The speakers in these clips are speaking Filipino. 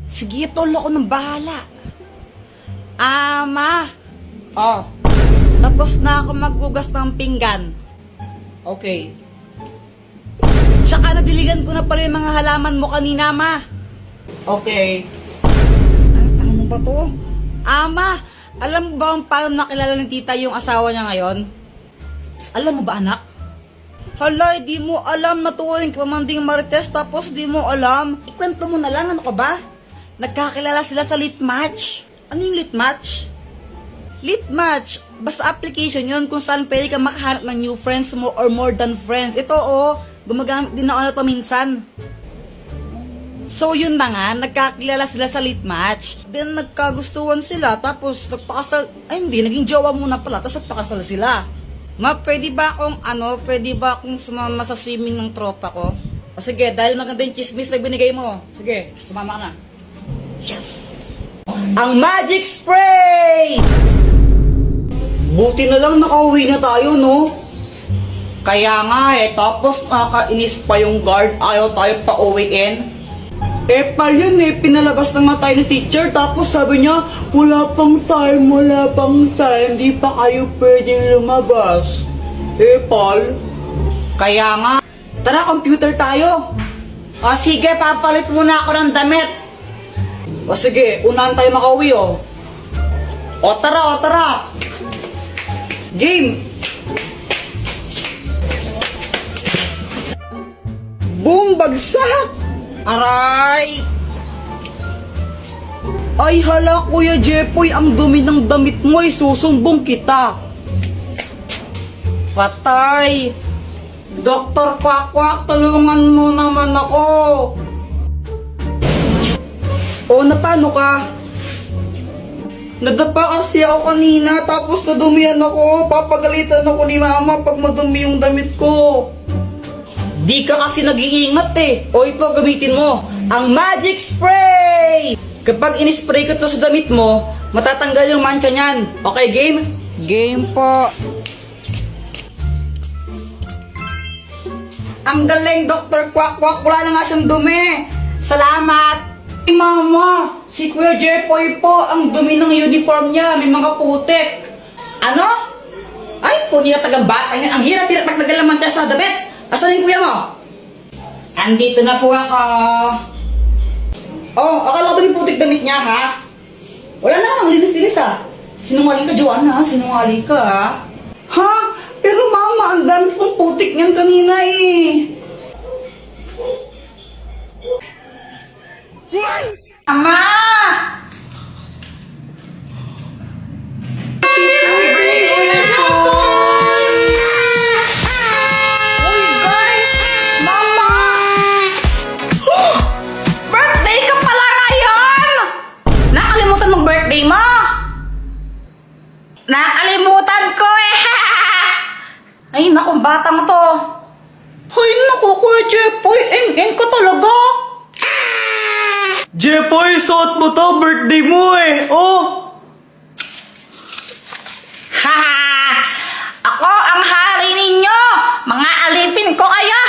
Sige, tol, ako ng bahala. Ma. Oh. Tapos na ako maghugas ng pinggan. Okay. Tsaka nadiligan ko na pala yung mga halaman mo kanina, ma. Okay. Ano ba to? Ma, alam mo ba kung paano nakilala ng tita yung asawa niya ngayon? Alam mo ba, anak? Hala, di mo alam na tuwing pamanding Marites tapos di mo alam. Ikwento mo na lang, ano ka ba? Nagkakilala sila sa lit match. Ano yung lit match? Lit match, basta application yun kung saan pwede ka makahanap ng new friends mo or more than friends. Ito gumagamit din ako na to minsan. So yun na nga, nagkakilala sila sa lit match. Then nagkagustuhan sila, tapos nagpakasal, naging jowa muna pala, tapos nagpakasal sila. Ma, pwede ba akong sumama sa swimming ng tropa ko? O sige, dahil maganda yung chismis na binigay mo. Sige, sumama ka na. Yes! Ang magic spray! Buti na lang nakauwi na tayo, no? Kaya nga tapos nakakainis pa yung guard, ayaw tayo pa uwiin. Pa yun pinalabas na nga tayo ni teacher, tapos sabi niya, wala pang time, di pa kayo pwedeng lumabas. Pal? Kaya nga. Tara, computer tayo. O sige, papalit muna ako ng damit. O sige, unahan tayo makauwi, O tara. Game! Boom! Bagsak! Aray! Ay hala, Kuya Jepoy, ang dumi ng damit mo, susumbong kita. Patay! Dr. Quack, tulungan mo naman ako. Paano ka? Nadapa kasi ako kanina, tapos nadumihan ako. Papagalitan ako ni mama pag madumi yung damit ko. Di ka kasi nag-iingat ito, gamitin mo. Ang magic spray! Kapag in-spray ko to sa damit mo, matatanggal yung mancha niyan. Okay, game? Game po. Ang galing, Dr. Quack. Wala na nga siyang dumi. Salamat. Mama, si Kuya Jepoy po, ang dumi ng uniform niya. May mga putik. Ano? Ay, punya taga-bata niya. Ang hirap-hirap magtagal ng mancha sa damit. Asan yung kuya mo? Andito na po ako. Akala ba yung putik damit niya, ha? Wala na, ang linis-linis, Sinungaling ka, Joanna, sinungaling ka, ha? Pero mama, ang dami pong putik niyan kanina, Ama! Nakalimutan ko Ay, naku, bata mo to. Ay, naku, Kuya Jepoy, eng ka talaga. Jepoy, suot mo to, birthday mo Ako ang hari ninyo. Mga alipin ko kayo.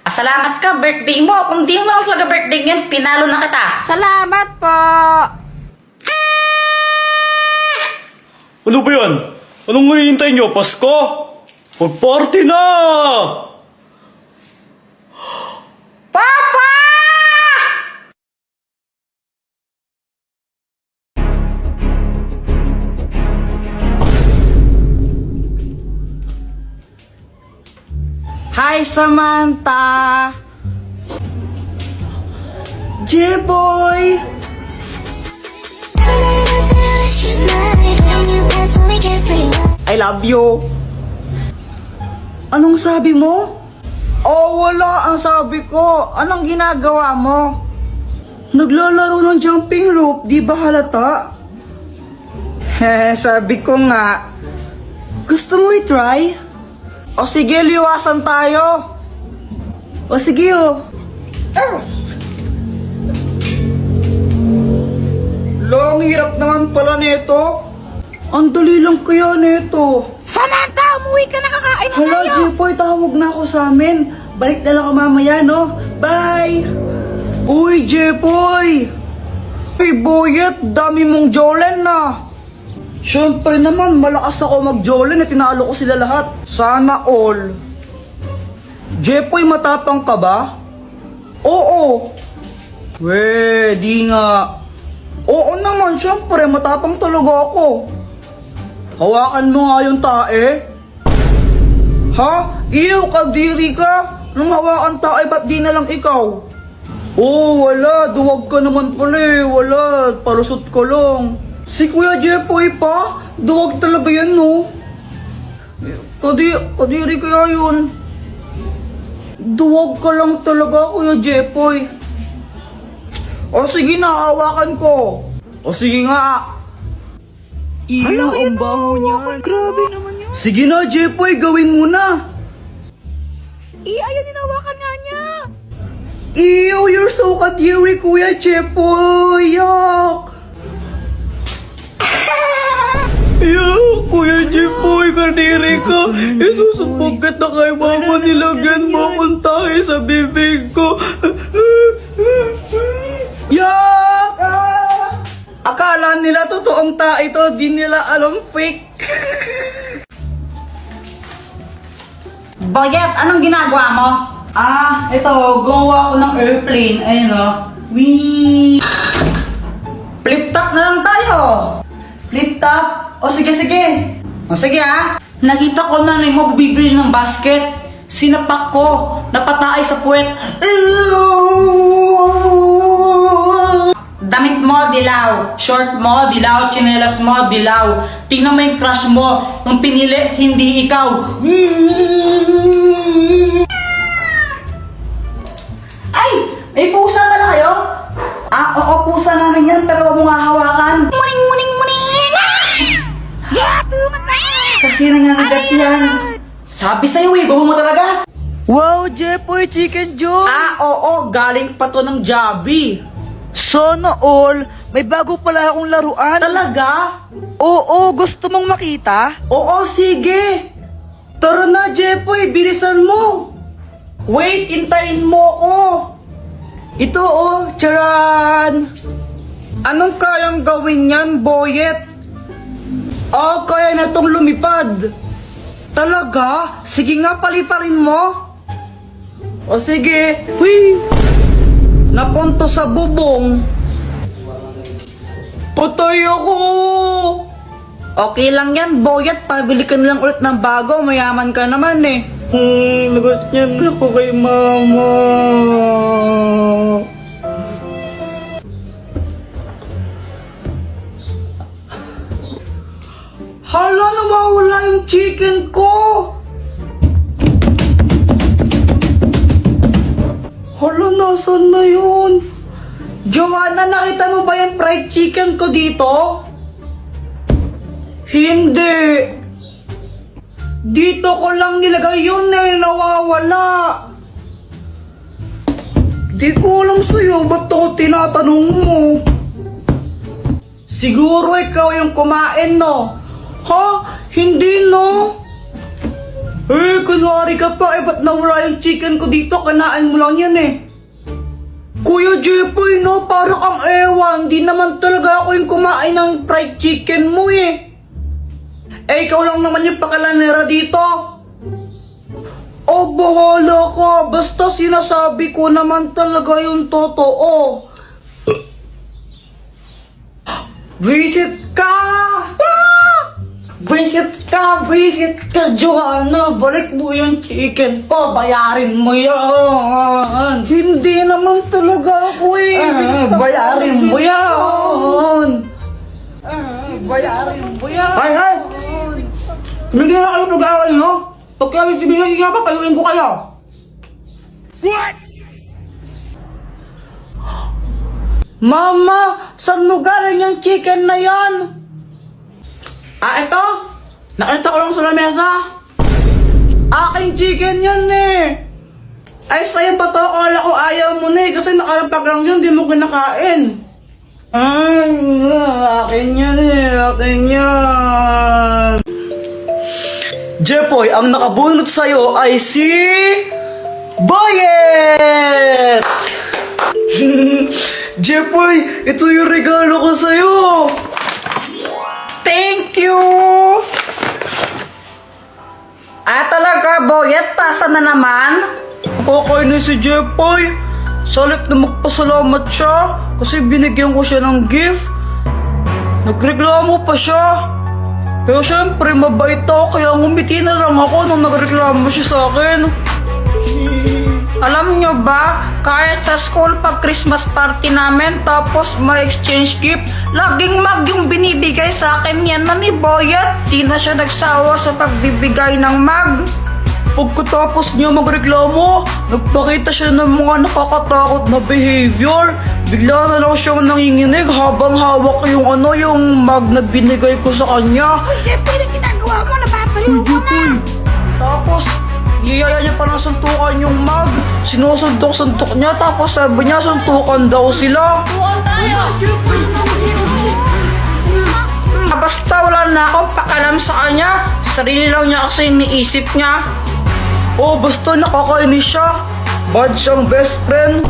Salamat ka, birthday mo. Kung di mo lang talaga birthday yan, pinalo na kita. Salamat po. Ano ba yan? Anong mahihintay nyo? Pasko? Mag-party na! Papa! Hi, Samantha! J-boy! I love you. Anong sabi mo? Wala ang sabi ko. Anong ginagawa mo? Naglalaro ng jumping rope, di ba halata? Sabi ko nga. Gusto mo i-try? O sige, liwasan tayo. O sige, Long hirap naman pala nito. Ang dali lang kaya nito. Samantha, umuwi ka na, kakain na tayo. Hala, Jepoy, tawag na ako sa amin. balik na lang ako mamaya, no? Bye! Uy, Jepoy! Hey, Boyet, dami mong Jolen na! Siyempre naman, malakas ako mag-Jolen at tinalo ko sila lahat. Sana all. Jepoy, matapang ka ba? Oo. We, di nga. Oo naman, siyempre, matapang talaga ako. Hawakan mo nga yung tae. Ha? Iyo, kadiri ka. Nung hawakan tae, ba't di na lang ikaw? Oo, wala. Duwag ka naman pala eh. Wala. Palusot ko lang. Si Kuya Jepoy pa? Duwag talaga yan, no? Kadiri kaya yun. Duwag ka lang talaga, Kuya Jepoy. O sige na, hawakan ko. O sige nga. Iyo, ang baho niyan. Grabe naman yun. Sige na, Jepoy, gawin mo na. Ayaw ninawakan nga niya. Ew, you're so kadiri, Kuya Jepoy. Yuck. Yuck, Kuya Jepoy, kadiri ka. Isusubog ka na kay mama, nilagyan mo akong tayo sa bibig ko. Yuck! Akala nila totoong tayo ito, di nila alam fake. Boyet, anong ginagawa mo? Ito, gumawa ako ng airplane. Ayun o. Wee! Flip top na lang tayo. Flip top. O sige. O sige Nakita ko na may bibili ng basket. Sinapak ko. Napatay sa puwet. Damit mo, dilaw. Short mo, dilaw. Chinelas mo, dilaw. Tingnan mo yung crush mo. Yung pinili, hindi ikaw. Ay! May pusa pala kayo? Oo, pusa namin yan, pero huwag mo nga hawakan. Muning! Kasi nangangagat yan. Sabi sa'yo gusto mo talaga? Wow, Jepoy, chicken joy! Oo, galing pa to ng Jollibee. Sana all, may bago pala akong laruan. Talaga? Oo, gusto mong makita? Oo, sige. Tara na, Jepoy, bilisan mo. Wait, hintayin mo ko. Ito charan. Anong kayang gawin yan, Boyet? Kaya na tong lumipad. Talaga? Sige nga, paliparin mo. O sige. Hui! Napunto sa bubong. Patay ako! Okay lang yan, Boyet. Pabili ka na lang ulit ng bago. Mayaman ka naman eh. Nagot niya ako kay mama. Hala, nawawala yung chicken ko! Hala, nasan na yun? Joanna, nakita mo ba yung fried chicken ko dito? Hindi. Dito ko lang nilagay yun nawawala. Di ko alam sa'yo, ba't ako tinatanong mo? Siguro ikaw yung kumain, no? Ha? Hindi, no? Kunwari ka pa, ba't nawala yung chicken ko dito? Kanain mo lang yan, Kuya Jepoy, no? Parang ang ewan. Di naman talaga ako yung kumain ng fried chicken mo, ikaw lang naman yung pakalanera dito. Bahala ka. Basta sinasabi ko naman talaga yung totoo. Visit ka! Visit ka, Joanna. Balik mo yung chicken ko. Bayarin mo yan. Hindi naman talaga ako bayarin mo yan. Bayarin mo yan. Hay! Hindi na kayo pag-aaral, no? Pag kayo sibigay nga pa, payuin ko kayo. What? Mama, saan mo galing yung chicken na yan? Ito? Nakita ko lang sa lamesa. Aking chicken yan, Ay, sa'yo ba to? Akala ko ayaw mo kasi nakalapag lang yun, di mo kinakain. Akin yan, akin yan. Jepoy, ang nakabunot sa'yo ay si... Bayet! Jepoy, ito yung regalo ko sa'yo! Thank you! Talaga, Boyet, pasa na naman? Nakakainis si Jepoy. Salip na magpasalamat siya kasi binigyan ko siya ng gift. Nagreklamo pa siya. Pero syempre, mabait ako kaya ngumiti na lang ako nung nagreklamo siya sa akin. Alam nyo ba, kahit sa school pag Christmas party namin tapos may exchange gift, laging mag yung binibigay sa akin yan na ni Boyet. Di na siya nagsawa sa pagbibigay ng mag. Pagkatapos niya magreklamo, nagpakita siya ng mga nakakatakot na behavior. Bigla na lang siyang nanginginig habang hawak yung mag na binigay ko sa kanya. Jepoy, na ginagawa mo? Napapaliw ko na. Tapos, niyaya niya pa ng suntukan yung mag. Sinusuntok-suntok niya tapos sabi niya suntukan daw sila. Tuwan tayo. Basta wala na akong pakialam sa kanya. Sarili lang niya kasi iniisip niya. Oh, basta nakakainis siya. Bad siyang best friend.